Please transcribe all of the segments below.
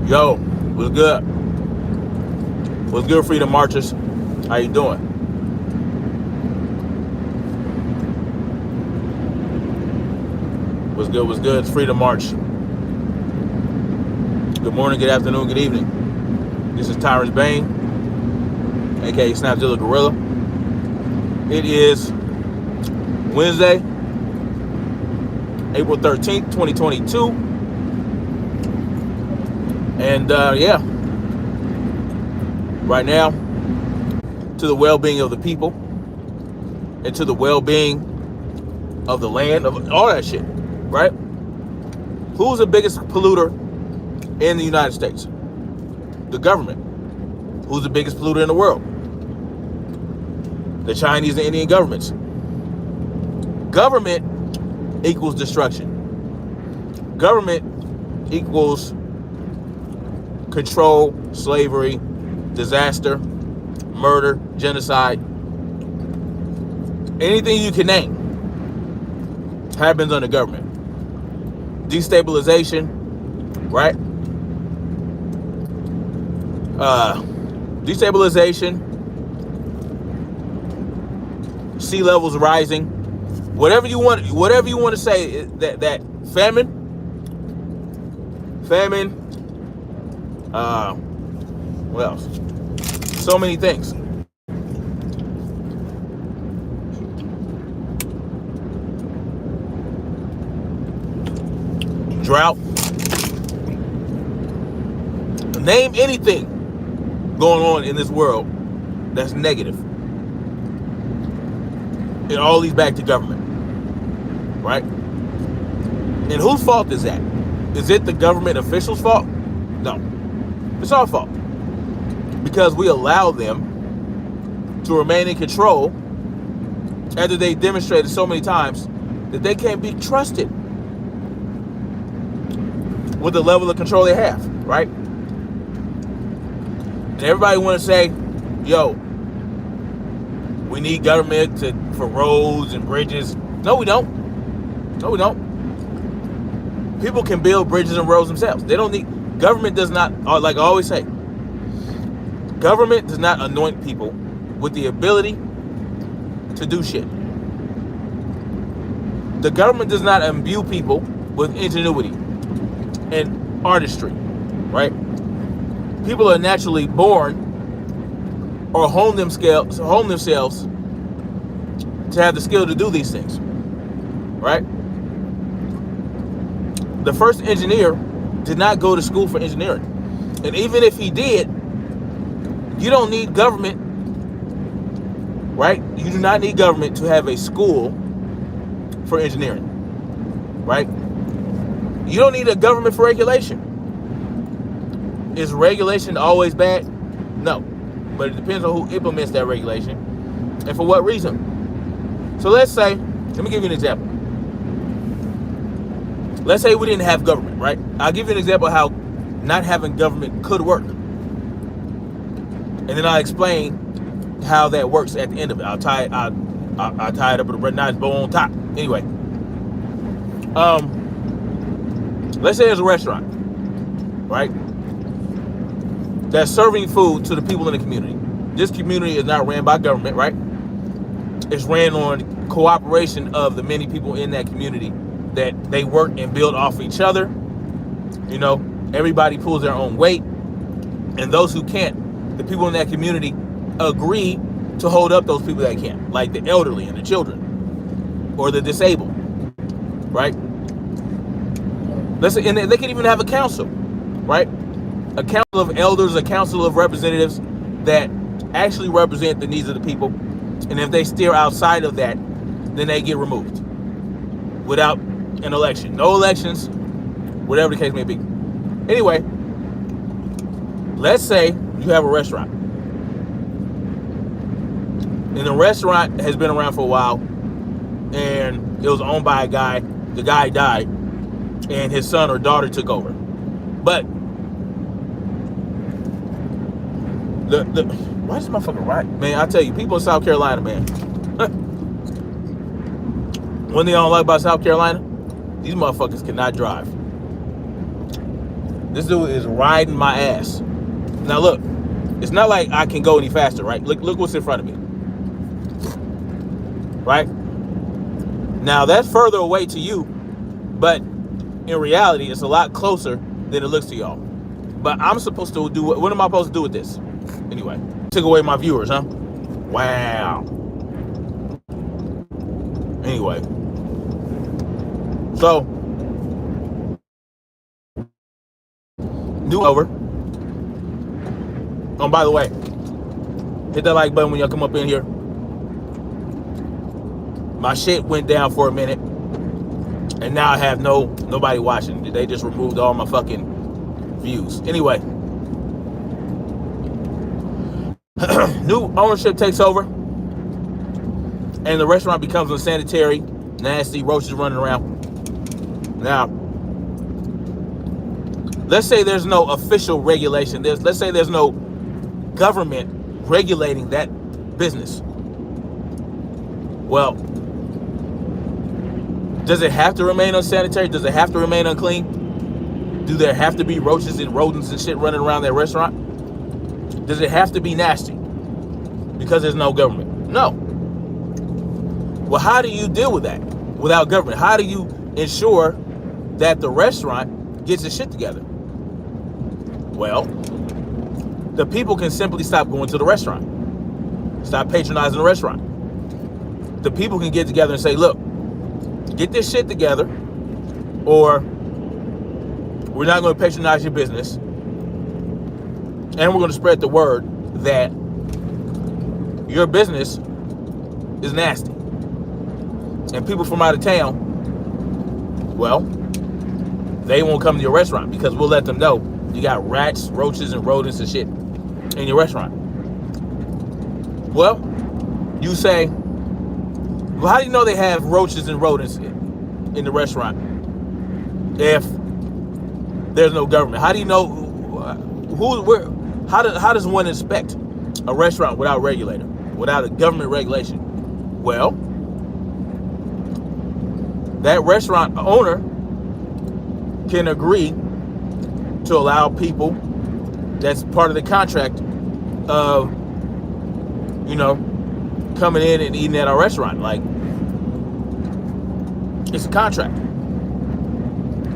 Yo, what's good? What's good, Freedom Marchers? How you doing? What's good? What's good? It's Freedom March. Good morning, good afternoon, good evening. This is Tyrus Bane, aka Snapzilla Gorilla. It is Wednesday, April 13th, 2022. And right now, to the well-being of the people and to the well-being of the land, of all that shit, right? Who's the biggest polluter in the United States? The government. Who's the biggest polluter in the world? The Chinese and Indian governments. Government equals destruction. Government equals control, slavery, disaster, murder, genocide. Anything you can name happens under government. Destabilization, right? Destabilization, sea levels rising, whatever you want to say. That famine, what else? So many things. Drought. Name anything going on in this world that's negative. It all leads back to government, right? And whose fault is that? Is it the government officials' fault? No. It's our fault. Because we allow them to remain in control after they demonstrated so many times that they can't be trusted with the level of control they have, right? And everybody want to say, yo, we need government for roads and bridges. No, we don't. No, we don't. People can build bridges and roads themselves. They don't need, government does not, like I always say, government does not anoint people with the ability to do shit. The government does not imbue people with ingenuity and artistry, right? People are naturally born or hone themselves to have the skill to do these things, right? The first engineer did not go to school for engineering. And even if he did, you don't need government, right? You do not need government to have a school for engineering, right? You don't need a government for regulation. Is regulation always bad? No. But it depends on who implements that regulation and for what reason. So let's say, let me give you an example. Let's say we didn't have government, right? I'll give you an example of how not having government could work. And then I'll explain how that works at the end of it. I'll tie it up with a nice bow on top. Anyway. Let's say there's a restaurant, right? That's serving food to the people in the community. This community is not ran by government, right? It's ran on cooperation of the many people in that community that they work and build off of each other. You know, everybody pulls their own weight. And those who can't, the people in that community agree to hold up those people that can't, like the elderly and the children or the disabled, right? And they can even have a council, right? A council of elders, a council of representatives that actually represent the needs of the people. And if they steer outside of that, then they get removed without an election. No elections, whatever the case may be. Anyway, let's say you have a restaurant. And the restaurant has been around for a while, and it was owned by a guy. The guy died, and his son or daughter took over. But why is this motherfucker right? Man, I tell you, people in South Carolina, man. One thing I don't like about South Carolina, these motherfuckers cannot drive. This dude is riding my ass. Now look, it's not like I can go any faster, right? Look what's in front of me. Right? Now that's further away to you, but in reality, it's a lot closer than it looks to y'all. But I'm supposed to do what am I supposed to do with this? Anyway, took away my viewers, huh? Wow. Anyway. So, new over. Oh, by the way, hit that like button when y'all come up in here. My shit went down for a minute, and now I have nobody watching. They just removed all my fucking views. Anyway, new ownership takes over, and the restaurant becomes unsanitary, nasty, roaches running around. Now, let's say there's no official regulation. Let's say there's no government regulating that business. Well, does it have to remain unsanitary? Does it have to remain unclean? Do there have to be roaches and rodents and shit running around that restaurant? Does it have to be nasty? Because there's no government? No. Well, how do you deal with that without government? How do you ensure that the restaurant gets its shit together? Well, the people can simply stop going to the restaurant. Stop patronizing the restaurant. The people can get together and say, look, get this shit together, or we're not going to patronize your business, and we're going to spread the word that your business is nasty. And people from out of town, well, they won't come to your restaurant because we'll let them know you got rats, roaches, and rodents and shit in your restaurant. Well, you say, well, how do you know they have roaches and rodents in the restaurant if there's no government? How do you know how does one inspect a restaurant without a regulator, without a government regulation? Well, that restaurant owner can agree to allow people, that's part of the contract of, coming in and eating at our restaurant. Like, it's a contract.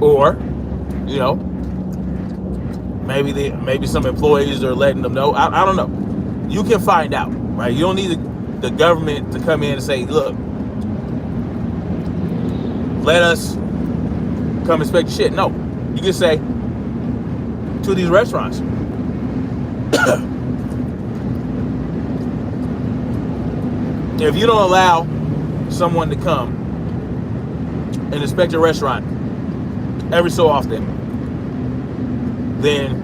Or, maybe some employees are letting them know. I don't know. You can find out, right? You don't need the government to come in and say, look, let us come inspect your shit. No. You can say to these restaurants, if you don't allow someone to come and inspect your restaurant every so often, then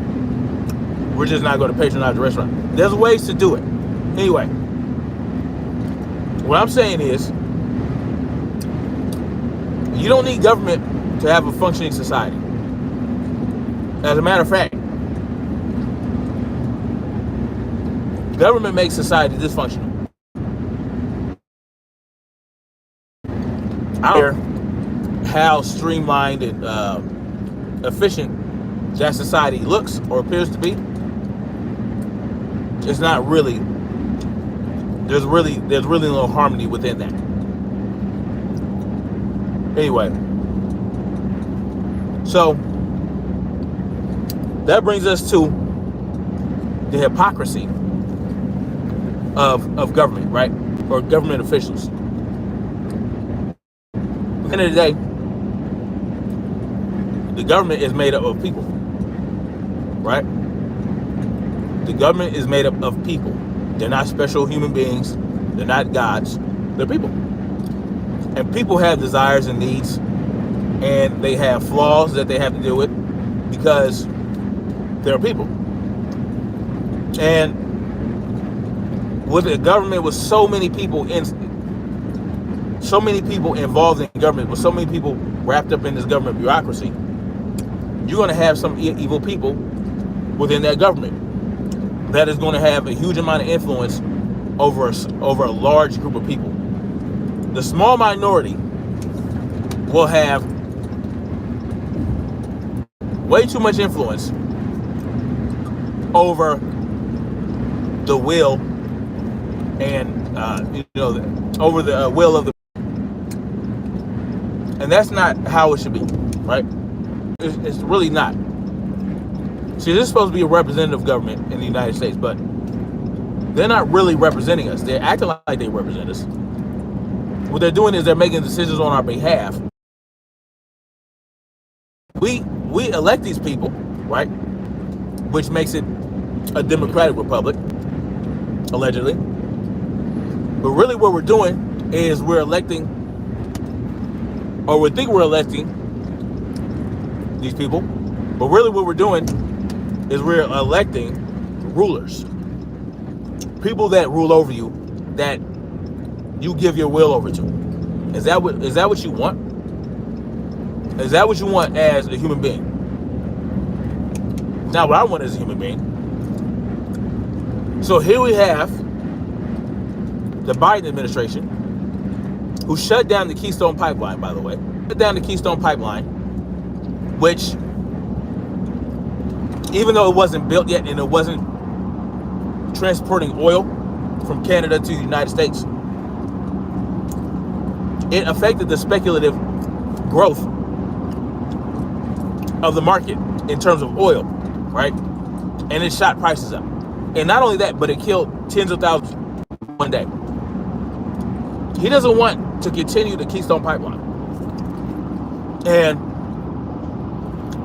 we're just not going to patronize the restaurant. There's ways to do it. Anyway, what I'm saying is, you don't need government to have a functioning society. As a matter of fact, government makes society dysfunctional. I don't care how streamlined and efficient that society looks or appears to be. It's not really. There's really no harmony within that. Anyway, so that brings us to the hypocrisy of government, right? Or government officials. At the end of the day, the government is made up of people, right? The government is made up of people. They're not special human beings. They're not gods. They're people. And people have desires and needs, and they have flaws that they have to deal with because they're people. And with a government with so many people involved in government, with so many people wrapped up in this government bureaucracy, you're going to have some evil people within that government that is going to have a huge amount of influence over a large group of people. The small minority will have way too much influence over the will and over the will of the, and that's not how it should be, right? It's really not. See, this is supposed to be a representative government in the United States, but they're not really representing us. They're acting like they represent us. What they're doing is they're making decisions on our behalf. We elect these people, right? Which makes it a democratic republic, allegedly. But really what we're doing is we're electing, or we think we're electing these people, but really what we're doing is we're electing rulers. People that rule over you, that you give your will over to. Is that what you want? Is that what you want as a human being? It's not what I want as a human being. So here we have the Biden administration, who shut down the Keystone Pipeline, by the way. Shut down the Keystone Pipeline, which, even though it wasn't built yet and it wasn't transporting oil from Canada to the United States, it affected the speculative growth of the market in terms of oil, right? And it shot prices up. And not only that, but it killed tens of thousands one day. He doesn't want to continue the Keystone Pipeline. And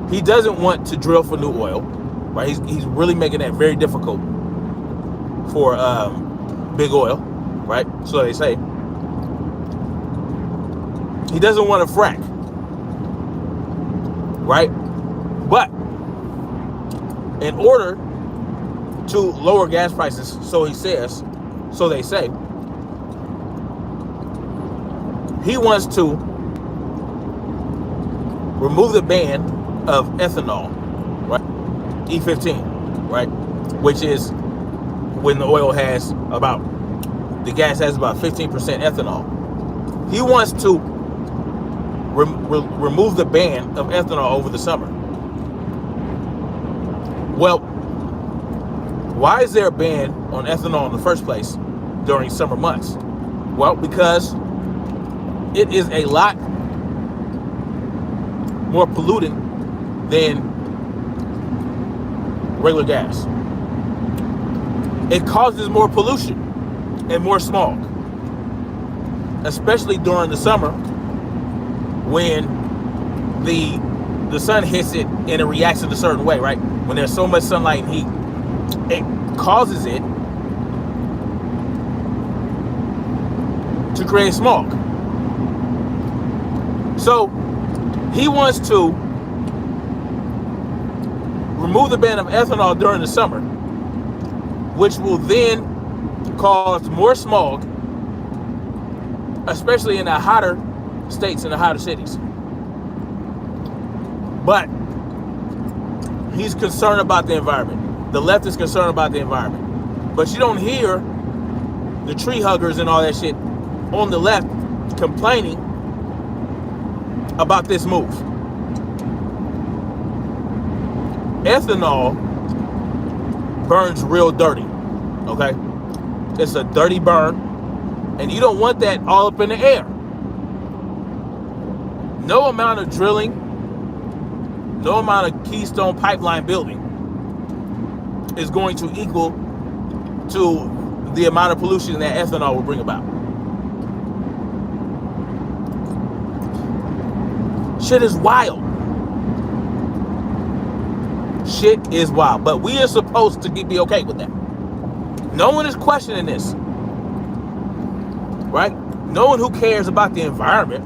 he doesn't want to drill for new oil, right? He's really making that very difficult for big oil, right? So they say. He doesn't want to frack, right? But in order to lower gas prices, so he says, so they say, he wants to remove the ban of ethanol, right? E15, right? Which is when the oil has about, the gas has about 15% ethanol. He wants to remove the ban of ethanol over the summer. Well, why is there a ban on ethanol in the first place during summer months? Well, because it is a lot more polluting than regular gas. It causes more pollution and more smog, especially during the summer when the sun hits it and it reacts in a certain way, right? When there's so much sunlight and heat, it causes it to create smog. So he wants to remove the ban of ethanol during the summer, which will then cause more smog, especially in the hotter states, in the hotter cities. But he's concerned about the environment. The left is concerned about the environment. But you don't hear the tree huggers and all that shit on the left complaining about this move. Ethanol burns real dirty, okay? It's a dirty burn, and you don't want that all up in the air. No amount of drilling, no amount of Keystone Pipeline building is going to equal to the amount of pollution that ethanol will bring about. Shit is wild. Shit is wild. But we are supposed to be okay with that. No one is questioning this. Right? No one who cares about the environment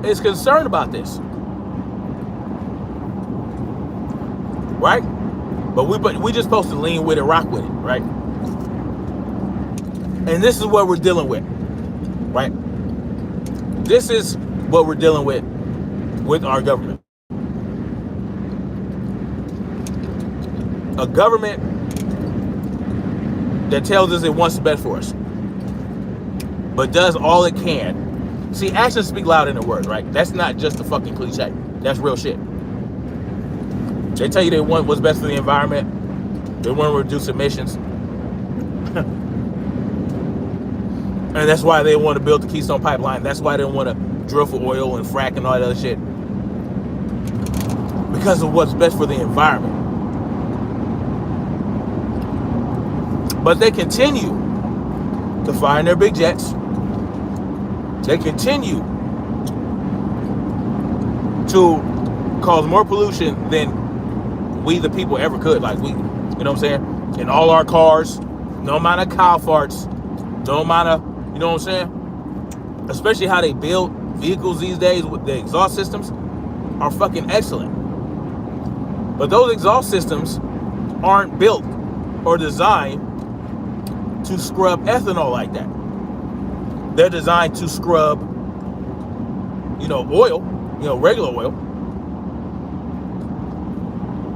is concerned about this. Right? But we just supposed to lean with it, rock with it, right? And this is what we're dealing with. Right? This is what we're dealing with our government. A government that tells us it wants the best for us, but does all it can. See, actions speak louder than words, right? That's not just a fucking cliche. That's real shit. They tell you they want what's best for the environment. They want to reduce emissions. And that's why they want to build the Keystone Pipeline. That's why they want to drill for oil and frack and all that other shit. Because of what's best for the environment. But they continue to fly in their big jets. They continue to cause more pollution than we the people ever could. Like we, you know what I'm saying? In all our cars, no amount of cow farts, no amount of, you know what I'm saying? Especially how they build vehicles these days with the exhaust systems are fucking excellent. But those exhaust systems aren't built or designed to scrub ethanol like that. They're designed to scrub, oil, regular oil.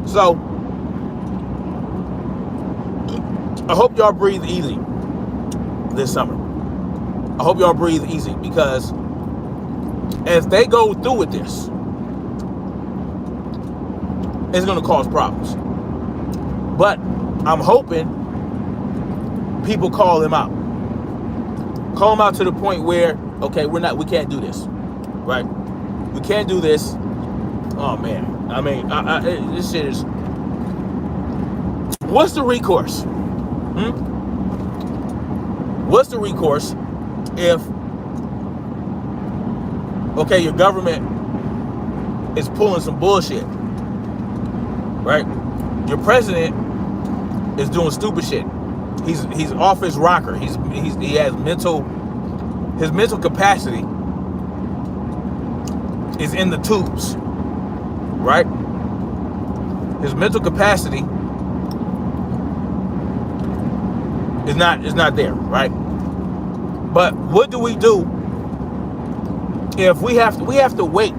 So, I hope y'all breathe easy this summer. I hope y'all breathe easy, because if they go through with this, it's going to cause problems. But I'm hoping people call them out. Call them out to the point where, okay, we can't do this, right? We can't do this. Oh man, I mean, this shit is. What's the recourse? What's the recourse if, okay, your government is pulling some bullshit, right? Your president is doing stupid shit. He's off his rocker. He has his mental capacity is in the tubes, right? His mental capacity is not there, right? But what do we do if we have to wait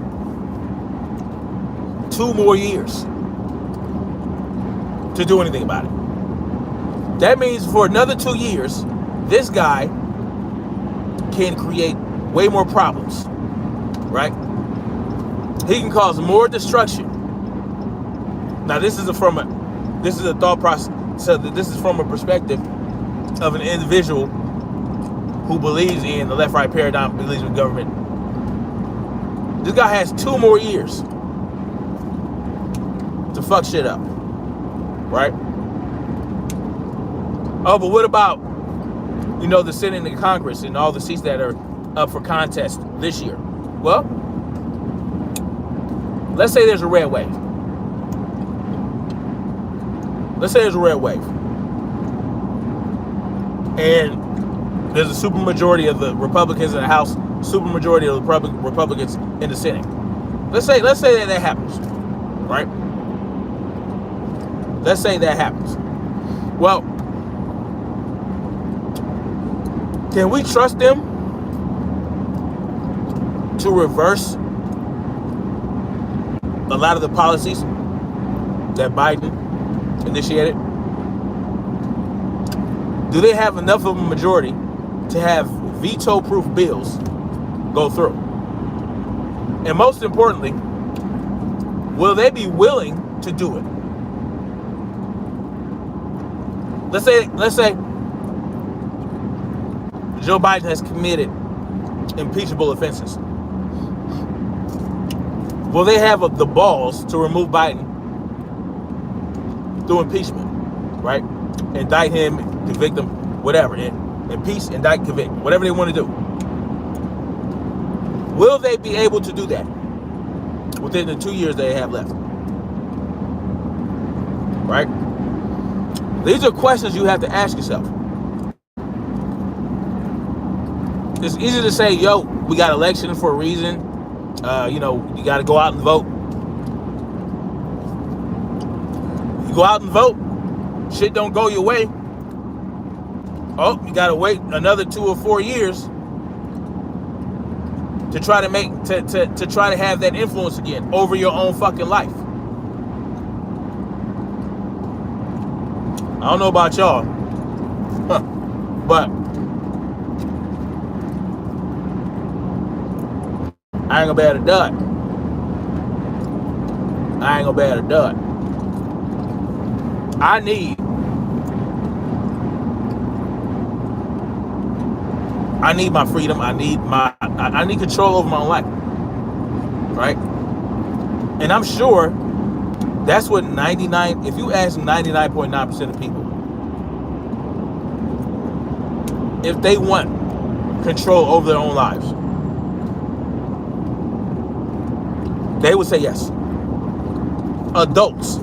2 more years to do anything about it? That means for another 2 years, this guy can create way more problems, right? He can cause more destruction. Now, this is a thought process. So this is from a perspective of an individual who believes in the left-right paradigm, believes in government. This guy has 2 more years to fuck shit up, right? Oh, but what about, the Senate and the Congress and all the seats that are up for contest this year? Well, let's say there's a red wave. And there's a supermajority of the Republicans in the House, supermajority of the Republicans in the Senate. Let's say that happens, right? Let's say that happens. Well, can we trust them to reverse a lot of the policies that Biden initiated? Do they have enough of a majority to have veto-proof bills go through? And most importantly, will they be willing to do it? Let's say Joe Biden has committed impeachable offenses. Will they have the balls to remove Biden through impeachment, right? Indict him, convict him, whatever. Impeach, indict, convict, whatever they want to do. Will they be able to do that within the 2 years they have left? Right? These are questions you have to ask yourself. It's easy to say, yo, we got elections for a reason. You got to go out and vote. You go out and vote, shit don't go your way. Oh, you got to wait another 2 or 4 years to try to try to have that influence again over your own fucking life. I don't know about y'all, but I ain't gonna be able to do it. I need my freedom. I need control over my own life, right? And I'm sure that's what 99. If you ask 99.9% of people, if they want control over their own lives, they would say yes. Adults,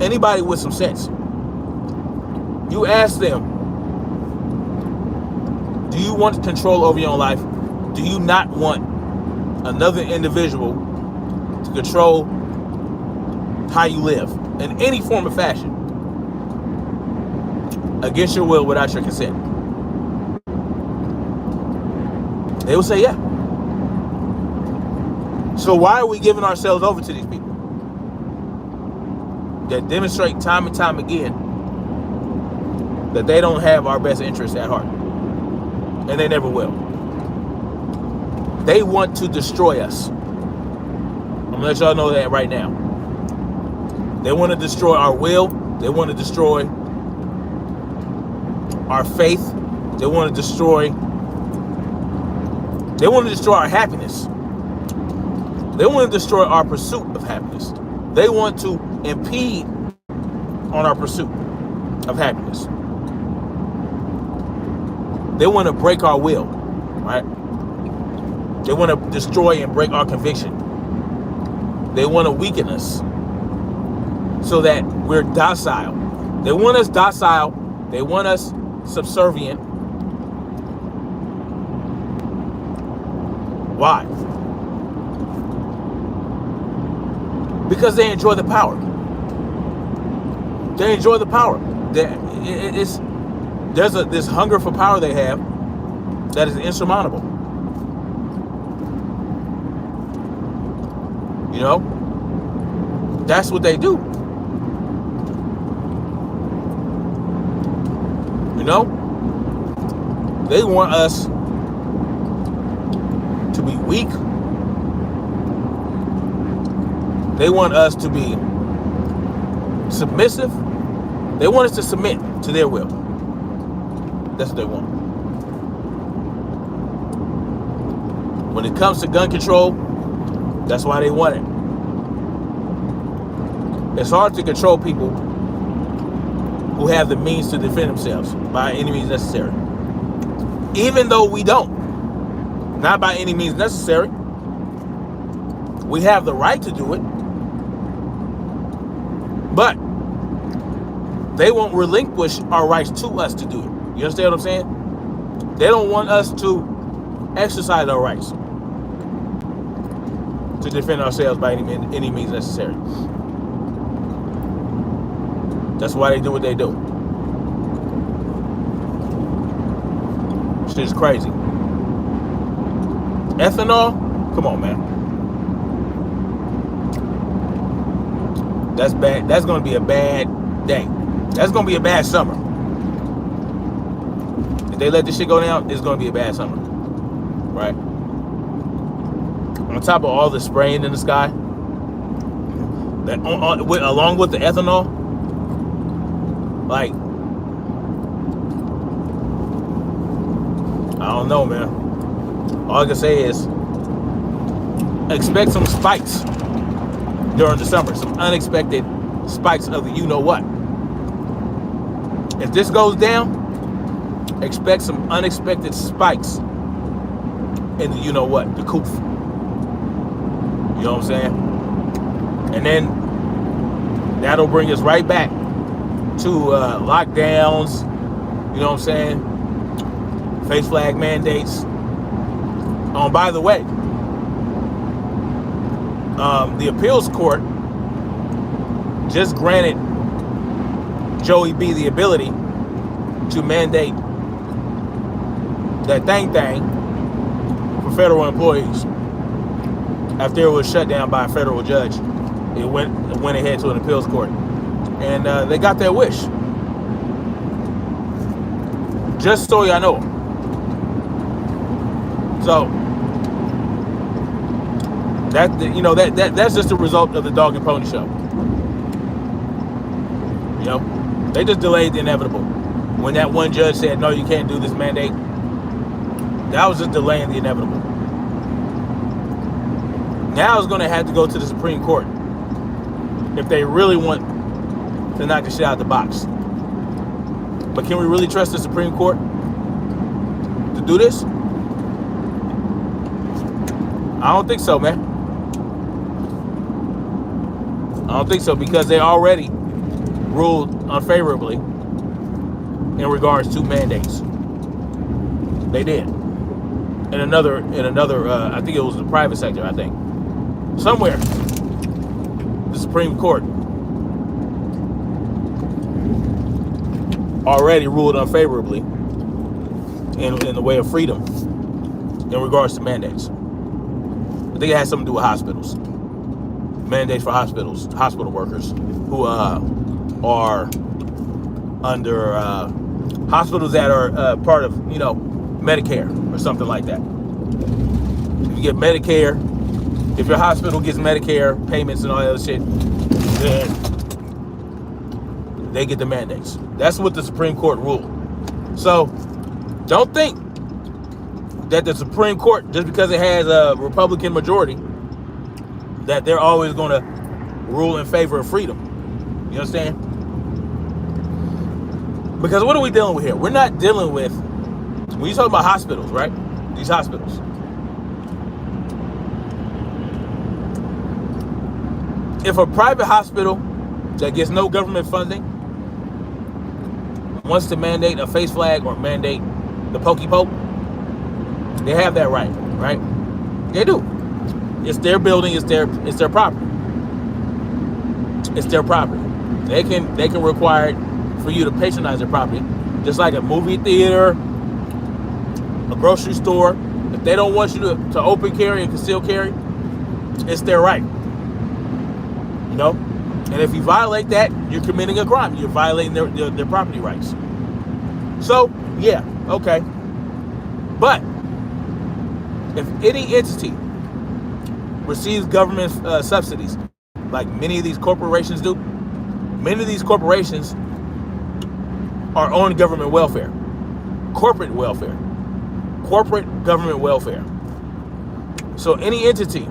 anybody with some sense, you ask them, do you want control over your own life? Do you not want another individual to control how you live in any form of fashion, against your will, without your consent? They will say yeah. So why are we giving ourselves over to these people that demonstrate time and time again that they don't have our best interests at heart? And they never will. They want to destroy us. I'm gonna let y'all know that right now. They want to destroy our will. They want to destroy our faith. They want to destroy our happiness. They want to destroy our pursuit of happiness. They want to impede on our pursuit of happiness. They want to break our will, right? They want to destroy and break our conviction. They want to weaken us so that we're docile. They want us docile. They want us subservient. Why? Because they enjoy the power. They enjoy the power. There's this hunger for power they have that is insurmountable. You know? That's what they do. You know? They want us to be weak. They want us to be submissive. They want us to submit to their will. That's what they want. When it comes to gun control, that's why they want it. It's hard to control people who have the means to defend themselves by any means necessary. Even though we don't. Not by any means necessary. We have the right to do it. But they won't relinquish our rights to us to do it. You understand what I'm saying? They don't want us to exercise our rights to defend ourselves by any means necessary. That's why they do what they do. Shit is crazy. Ethanol? Come on, man. That's bad. That's going to be a bad day. That's going to be a bad summer. If they let this shit go down, it's going to be a bad summer. Right? On top of all the spraying in the sky, along with the ethanol, like, I don't know, man. All I can say is expect some spikes during the summer, some unexpected spikes of the you-know-what. If this goes down, expect some unexpected spikes in the you-know-what, the coof. You know what I'm saying? And then that'll bring us right back to lockdowns, you know what I'm saying? Face flag mandates. By the way, the appeals court just granted Joey B the ability to mandate that thing for federal employees after it was shut down by a federal judge. It went ahead to an appeals court, and they got their wish. Just so y'all know. So that's just a result of the dog and pony show. You know, they just delayed the inevitable. When that one judge said, no, you can't do this mandate, that was just delaying the inevitable. Now it's going to have to go to the Supreme Court if they really want to knock the shit out of the box. But can we really trust the Supreme Court to do this? I don't think so, man. I don't think so, because they already ruled unfavorably in regards to mandates. They did. In another, I think it was the private sector, I think. Somewhere, the Supreme Court already ruled unfavorably in the way of freedom in regards to mandates. I think it has something to do with hospitals. Mandates for hospitals, hospital workers who are under hospitals that are part of, Medicare or something like that. If you get Medicare, if your hospital gets Medicare payments and all that other shit, then they get the mandates. That's what the Supreme Court ruled. So don't think that the Supreme Court, just because it has a Republican majority, that they're always going to rule in favor of freedom. You understand? Because what are we dealing with here? We're not dealing with, when you talk about hospitals, right? These hospitals. If a private hospital that gets no government funding wants to mandate a face flag or mandate the pokey poke, they have that right? They do. It's their building, it's their property. It's their property. They can require it for you to patronize their property, just like a movie theater, a grocery store. If they don't want you to open carry and conceal carry, it's their right. And if you violate that, you're committing a crime. You're violating their property rights. So, yeah, okay. But if any entity receives government subsidies, like many of these corporations do, many of these corporations are on government welfare, corporate government welfare. So any entity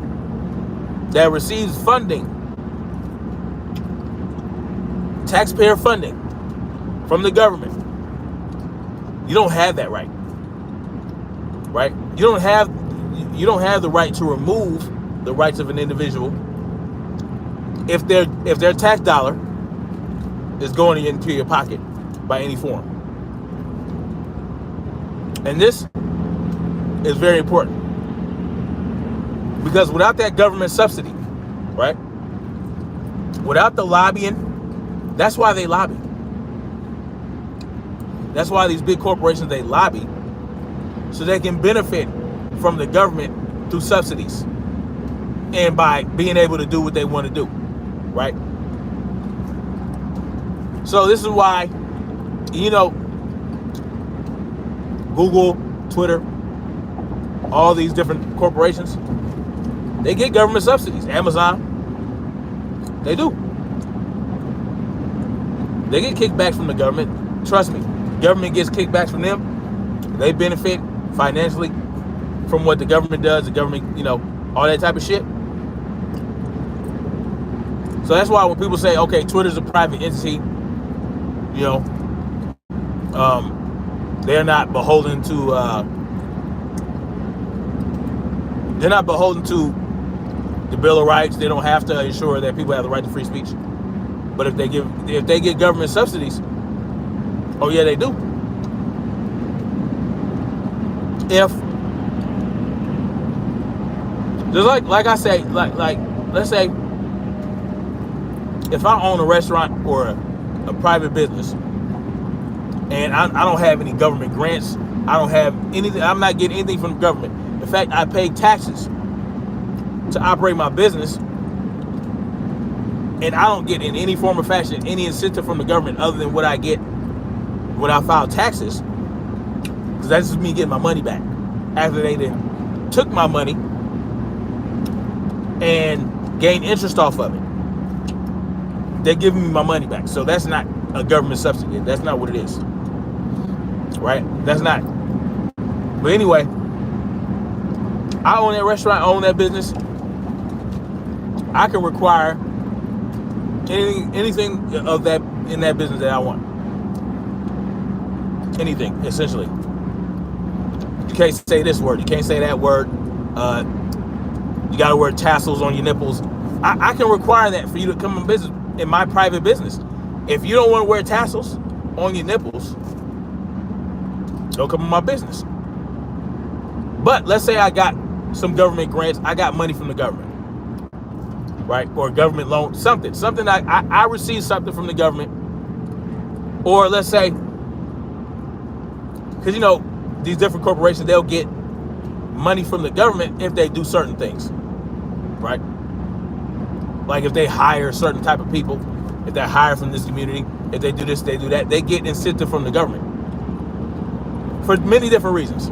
that receives funding, taxpayer funding from the government, you don't have that right? You don't have the right to remove the rights of an individual if their tax dollar is going into your pocket by any form. And this is very important, because without that government subsidy, right? Without the lobbying, that's why they lobby. That's why these big corporations, they lobby so they can benefit from the government through subsidies and by being able to do what they want to do, right? So this is why, Google, Twitter, all these different corporations, they get government subsidies. Amazon, they do. They get kickbacks from the government. Trust me, government gets kickbacks from them. They benefit financially from what the government does, the government, all that type of shit. So that's why when people say, okay, Twitter's a private entity, they're not beholden to the Bill of Rights. They don't have to ensure that people have the right to free speech. But if they get government subsidies, oh yeah, they do. If just like I say, like let's say if I own a restaurant or a private business and I don't have any government grants, I don't have anything, I'm not getting anything from the government. In fact, I pay taxes to operate my business, and I don't get in any form or fashion any incentive from the government other than what I get when I file taxes, because that's just me getting my money back after they then took my money and gained interest off of it. They're giving me my money back, so that's not a government subsidy. That's not what it is, right? That's not. But anyway, I own that restaurant, I own that business. I can require anything of that in that business that I want. Anything, essentially. You can't say this word. You can't say that word. You got to wear tassels on your nipples. I can require that for you to come in business in my private business. If you don't want to wear tassels on your nipples, don't come in my business. But let's say I got some government grants. I got money from the government, right? Or a government loan, something I received something from the government. Or let's say, because these different corporations, they'll get money from the government if they do certain things, right? Like if they hire certain type of people, if they hire from this community, if they do this, they do that, they get incentive from the government for many different reasons.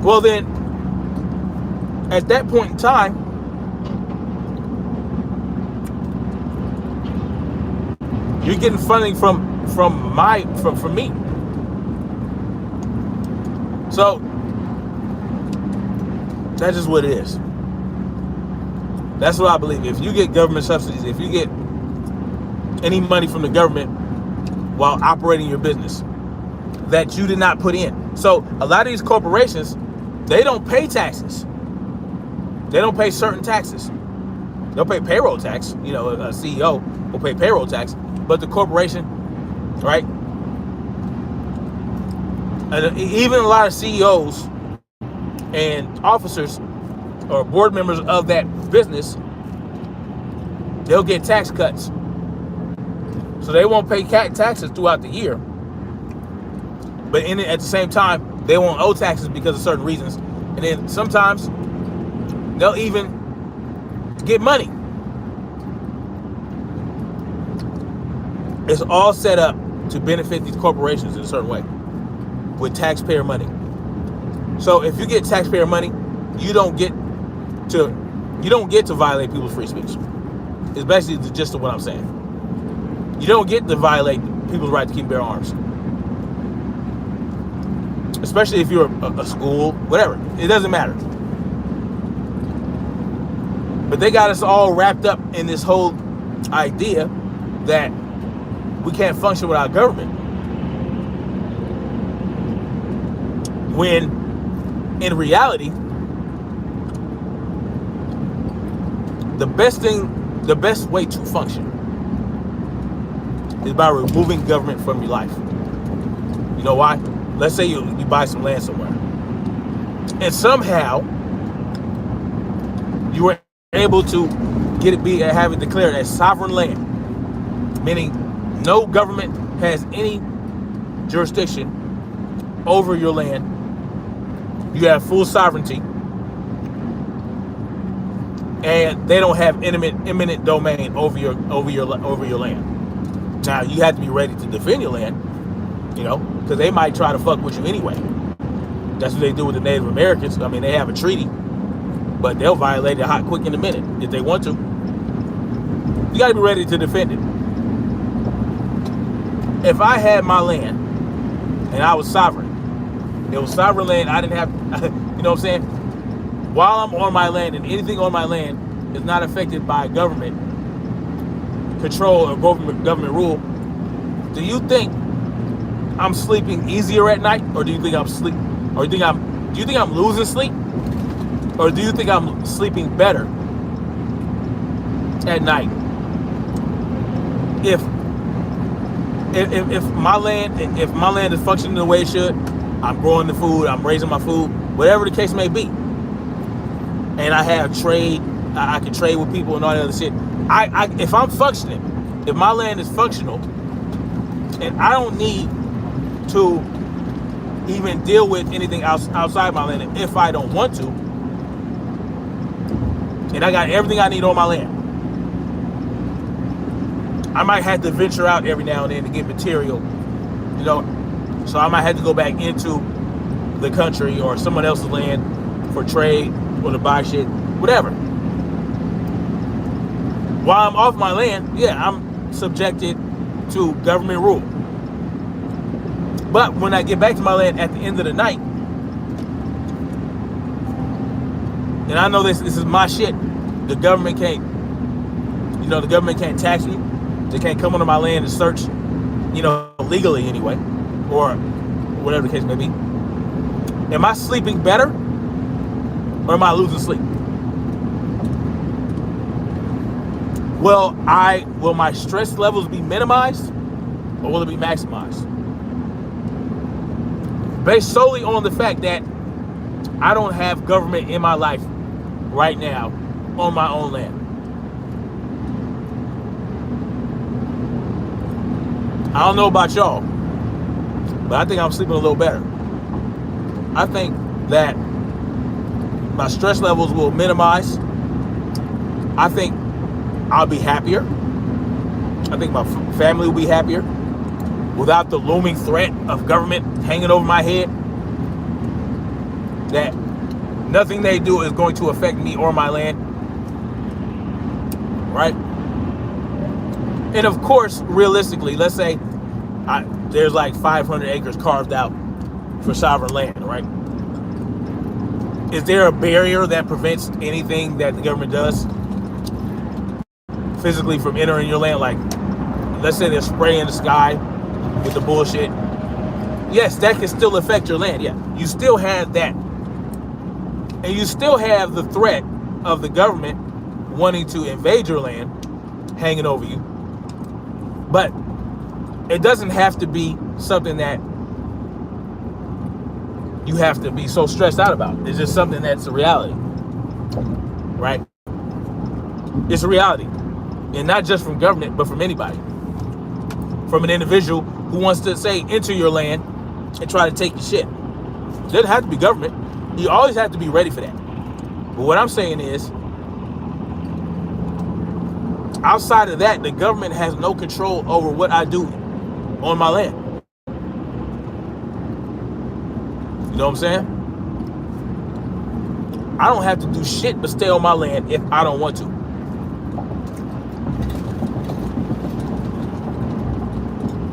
Well then, at that point in time, you're getting funding from me. So that's just what it is. That's what I believe. If you get government subsidies, if you get any money from the government while operating your business that you did not put in. So a lot of these corporations, they don't pay taxes. They don't pay certain taxes. They'll pay payroll tax. A CEO will pay payroll tax, but the corporation, right? And even a lot of CEOs and officers or board members of that business, they'll get tax cuts. So they won't pay taxes throughout the year. But at the same time, they won't owe taxes because of certain reasons. And then sometimes they'll even get money. It's all set up to benefit these corporations in a certain way with taxpayer money. So if you get taxpayer money, you don't get to violate people's free speech. It's basically the gist of what I'm saying. You don't get to violate people's right to keep and bear arms. Especially if you're a school, whatever. It doesn't matter. But they got us all wrapped up in this whole idea that we can't function without government. When in reality, the best way to function is by removing government from your life. You know why? Let's say you buy some land somewhere, and somehow you were able to have it declared as sovereign land, meaning no government has any jurisdiction over your land. You have full sovereignty, and they don't have eminent domain over your land. Now you have to be ready to defend your land, because they might try to fuck with you anyway. That's what they do with the Native Americans. I mean, they have a treaty, but they'll violate it hot quick in a minute if they want to. You got to be ready to defend it. If I had my land and I was sovereign, it was sovereign land, I didn't have, you know what I'm saying? While I'm on my land and anything on my land is not affected by government control or government rule, do you think I'm sleeping easier at night, or do you think I'm do you think I'm losing sleep, or do you think I'm sleeping better at night? If my land is functioning the way it should, I'm growing the food, I'm raising my food, whatever the case may be, and I have trade, I can trade with people and all that other shit. If I'm functioning, if my land is functional, and I don't need to even deal with anything outside my land if I don't want to, and I got everything I need on my land, I might have to venture out every now and then to get material, so I might have to go back into the country or someone else's land for trade or to buy shit, whatever. While I'm off my land, yeah, I'm subjected to government rule. But when I get back to my land at the end of the night, and I know this is my shit, the government can't, the government can't tax me. They can't come onto my land and search, legally anyway, or whatever the case may be. Am I sleeping better, or am I losing sleep? Will my stress levels be minimized, or will it be maximized? Based solely on the fact that I don't have government in my life right now on my own land. I don't know about y'all, but I think I'm sleeping a little better. I think that my stress levels will minimize. I think I'll be happier. I think my family will be happier without the looming threat of government hanging over my head, that nothing they do is going to affect me or my land, right? And of course, realistically, let's say there's like 500 acres carved out for sovereign land, right? Is there a barrier that prevents anything that the government does physically from entering your land? Like, let's say they're spraying the sky with the bullshit. Yes, that can still affect your land. Yeah, you still have that. And you still have the threat of the government wanting to invade your land hanging over you. But it doesn't have to be something that you have to be so stressed out about. It's just something that's a reality, right? It's a reality. And not just from government, but from anybody. From an individual who wants to, say, enter your land and try to take your shit. It doesn't have to be government. You always have to be ready for that. But what I'm saying is, outside of that, the government has no control over what I do on my land. You know what I'm saying? I don't have to do shit but stay on my land if I don't want to.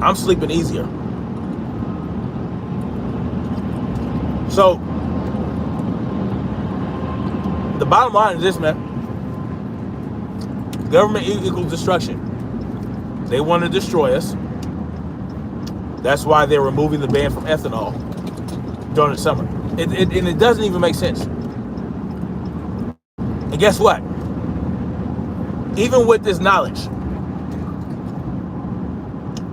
I'm sleeping easier. So, the bottom line is this, man. Government equals destruction. They want to destroy us. That's why they're removing the ban from ethanol during the summer. And it doesn't even make sense. And guess what? Even with this knowledge,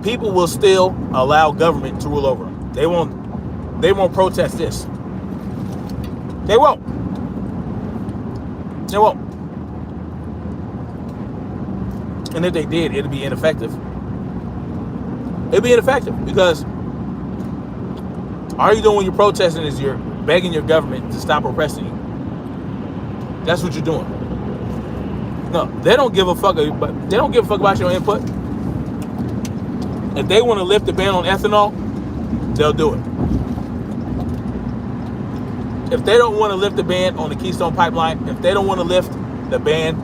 people will still allow government to rule over them. They won't protest this. They won't. They won't. And if they did, it'd be ineffective. It'd be ineffective because all you're doing when you're protesting is you're begging your government to stop oppressing you. That's what you're doing. No, they don't give a fuck. But they don't give a fuck about your input. If they want to lift the ban on ethanol, they'll do it. If they don't want to lift the ban on the Keystone Pipeline, if they don't want to lift the ban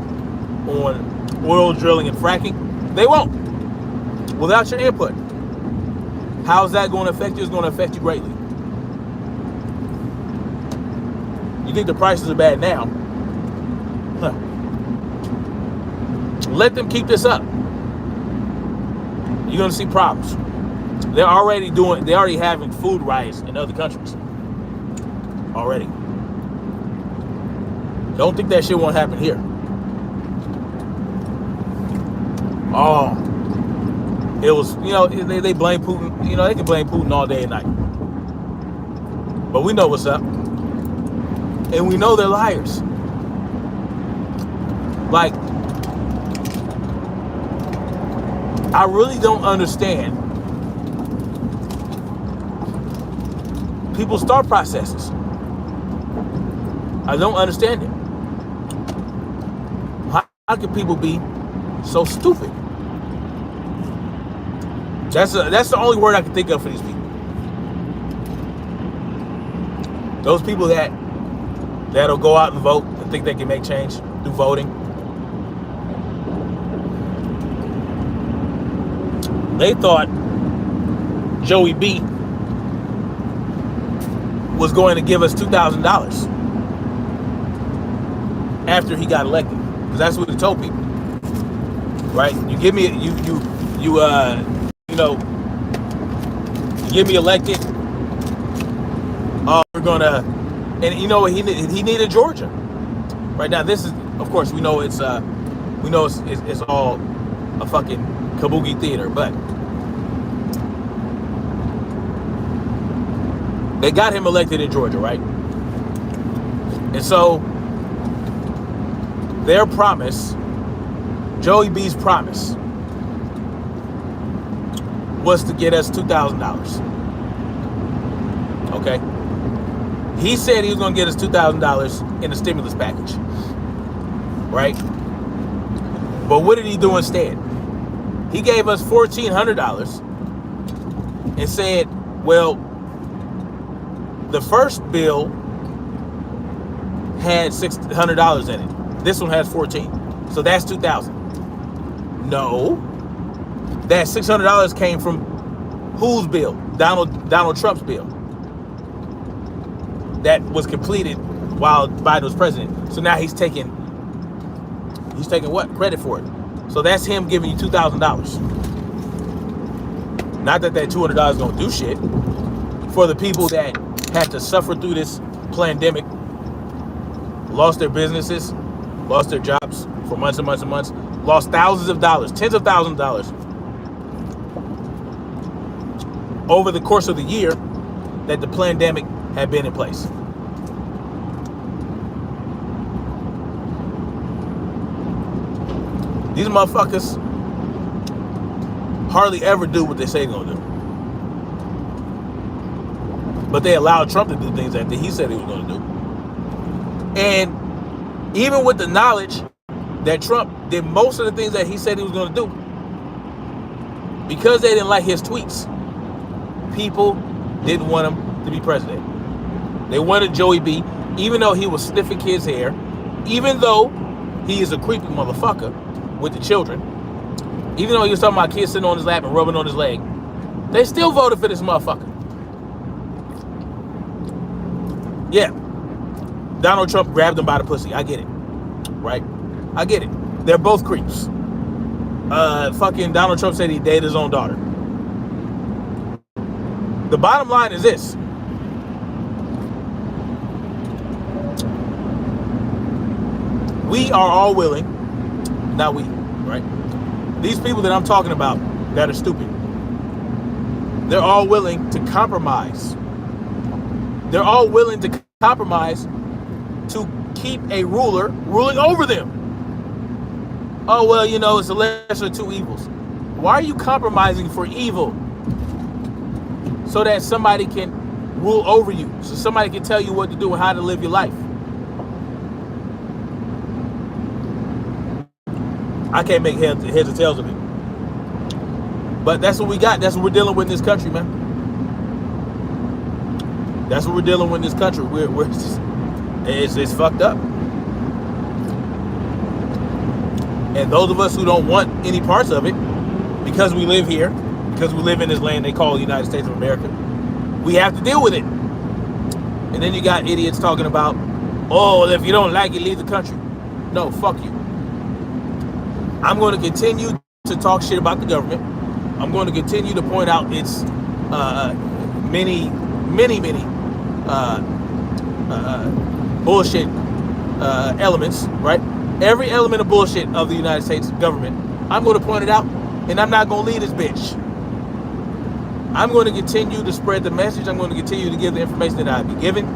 on oil drilling and fracking, they won't. Without your input. How's that going to affect you? It's going to affect you greatly. You think the prices are bad now? Huh. Let them keep this up. You're going to see problems. They're already having food riots in other countries. Already. Don't think that shit won't happen here. Oh, it was, they blame Putin. They can blame Putin all day and night. But we know what's up. And we know they're liars. Like, I really don't understand people's thought processes. I don't understand it. How can people be so stupid? That's the only word I can think of for these people. Those people that'll go out and vote and think they can make change through voting. They thought Joey B was going to give us $2,000 after he got elected, because that's what he told people, right? You give me you give me elected, we're gonna, and you know what he needed Georgia. Right now, this is, of course, we know it's all a fucking kabuki theater, but they got him elected in Georgia, right? And so their promise, Joey B's promise, was to get us $2,000. Okay? He said he was going to get us $2,000 in the stimulus package. Right? But what did he do instead? He gave us $1,400 and said, well, the first bill had $600 in it. This one has $14. So that's $2,000. No. That $600 came from whose bill? Donald Trump's bill. That was completed while Biden was president. So now he's taking what? Credit for it. So that's him giving you $2,000. Not that $200 is going to do shit. For the people that had to suffer through this pandemic, lost their businesses, lost their jobs for months and months and months, lost thousands of dollars, tens of thousands of dollars over the course of the year that the pandemic had been in place. These motherfuckers hardly ever do what they say they're gonna do. But they allowed Trump to do things that he said he was gonna do. And even with the knowledge that Trump did most of the things that he said he was gonna do, because they didn't like his tweets, people didn't want him to be president. They wanted Joey B, even though he was sniffing kids' hair, even though he is a creepy motherfucker with the children, even though he was talking about kids sitting on his lap and rubbing on his leg, they still voted for this motherfucker. Yeah, Donald Trump grabbed him by the pussy. I get it, right? I get it. They're both creeps. Fucking Donald Trump said he dated his own daughter. The bottom line is this. We are all willing, not we, right? These people that I'm talking about that are stupid, they're all willing to compromise. They're all willing to compromise to keep a ruler ruling over them. Oh, well, you know, it's the lesser of two evils. Why are you compromising for evil? So that somebody can rule over you. So somebody can tell you what to do and how to live your life. I can't make heads or tails of it. But that's what we got. That's what we're dealing with in this country, man. That's what we're dealing with in this country. It's fucked up. And those of us who don't want any parts of it, because we live here, because we live in this land they call the United States of America, we have to deal with it. And then you got idiots talking about, oh, if you don't like it, leave the country. No, fuck you. I'm going to continue to talk shit about the government. I'm going to continue to point out its many bullshit elements, right? Every element of bullshit of the United States government, I'm going to point it out, and I'm not going to leave this bitch. I'm going to continue to spread the message. I'm going to continue to give the information that I've been given.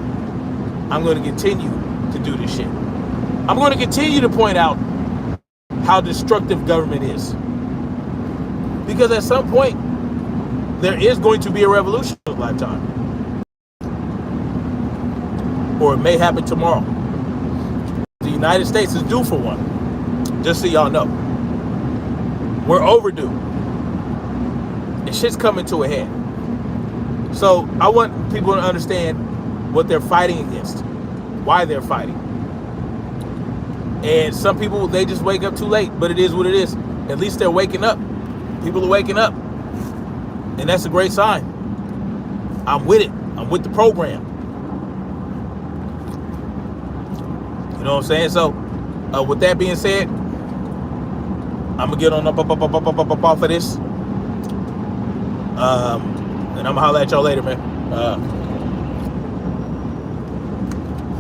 I'm going to continue to do this shit. I'm going to continue to point out how destructive government is. Because at some point, there is going to be a revolution in a lifetime. Or it may happen tomorrow. The United States is due for one. Just so y'all know. We're overdue. And shit's coming to a head. So I want people to understand what they're fighting against. Why they're fighting. And some people, they just wake up too late. But it is what it is. At least they're waking up. People are waking up. And that's a great sign. I'm with it. I'm with the program. You know what I'm saying? So, with that being said, I'm going to get on up off of this. And I'm going to holler at y'all later, man.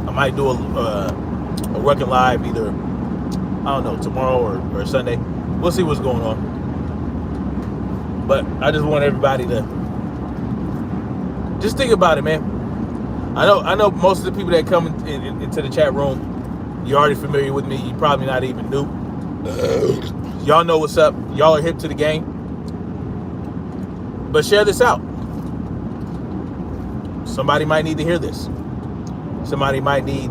I might do a working live either, I don't know, tomorrow or Sunday. We'll see what's going on. But I just want everybody to just think about it, man. I know most of the people that come into the chat room, you're already familiar with me. You probably not even new. Y'all know what's up. Y'all are hip to the game. But share this out. Somebody might need to hear this. Somebody might need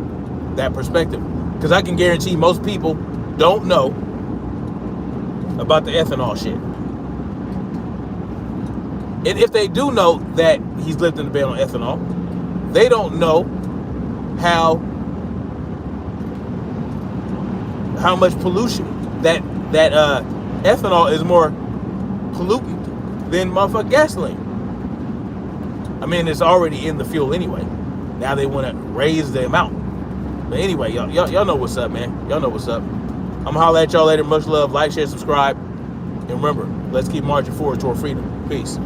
that perspective. Because I can guarantee most people don't know about the ethanol shit. And if they do know that he's lifting the ban on ethanol, they don't know how much pollution that ethanol is more pollutant than motherfucking gasoline. I mean, it's already in the fuel anyway. Now they want to raise the amount. But anyway, y'all know what's up, man. Y'all know what's up. I'm gonna holler at y'all later. Much love. Like, share, subscribe. And remember, let's keep marching forward toward freedom. Peace.